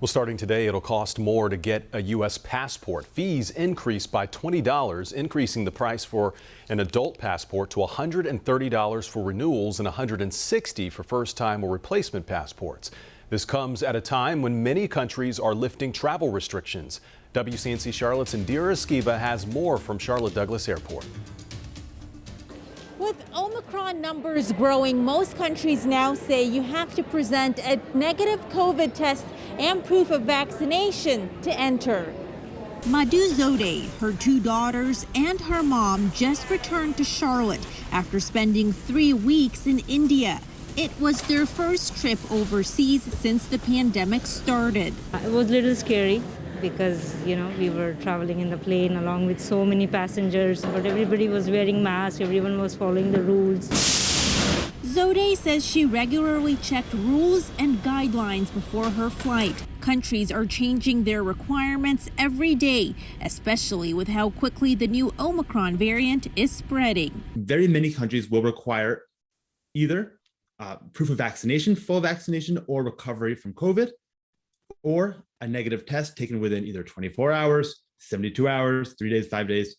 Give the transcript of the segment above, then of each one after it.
Well, starting today, it'll cost more to get a U.S. passport. Fees increased by $20, increasing the price for an adult passport to $130 for renewals and $160 for first-time or replacement passports. This comes at a time when many countries are lifting travel restrictions. WCNC Charlotte's Indira Esquiva has more from Charlotte Douglas Airport. With Omicron numbers growing, most countries now say you have to present a negative COVID test and proof of vaccination to enter. Madhu Zode, her two daughters, and her mom just returned to Charlotte after spending 3 weeks in India. It was their first trip overseas since the pandemic started. It was a little scary because, we were traveling in the plane along with so many passengers, but everybody was wearing masks, everyone was following the rules. Zode says she regularly checked rules and guidelines before her flight. Countries are changing their requirements every day, especially with how quickly the new Omicron variant is spreading. Very many countries will require either proof of vaccination, full vaccination, or recovery from COVID, or a negative test taken within either 24 hours, 72 hours, 3 days, 5 days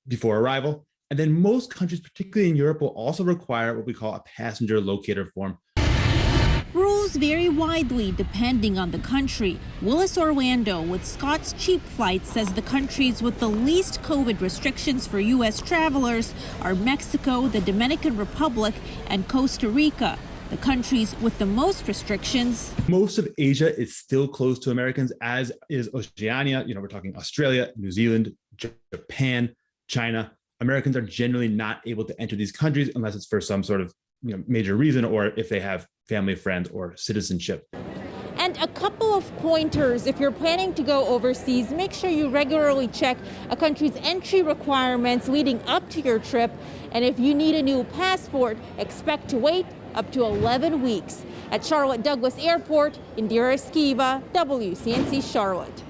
before arrival. And then most countries, particularly in Europe, will also require what we call a passenger locator form. Rules vary widely depending on the country. Willis Orlando with Scott's Cheap Flights says the countries with the least COVID restrictions for U.S. travelers are Mexico, the Dominican Republic, and Costa Rica. The countries with the most restrictions. Most of Asia is still closed to Americans, as is Oceania. We're talking Australia, New Zealand, Japan, China. Americans are generally not able to enter these countries unless it's for some sort of major reason, or if they have family, friends, or citizenship. And a couple of pointers: if you're planning to go overseas, make sure you regularly check a country's entry requirements leading up to your trip. And if you need a new passport, expect to wait up to 11 weeks. At Charlotte Douglas Airport, Indira Esquiva, WCNC Charlotte.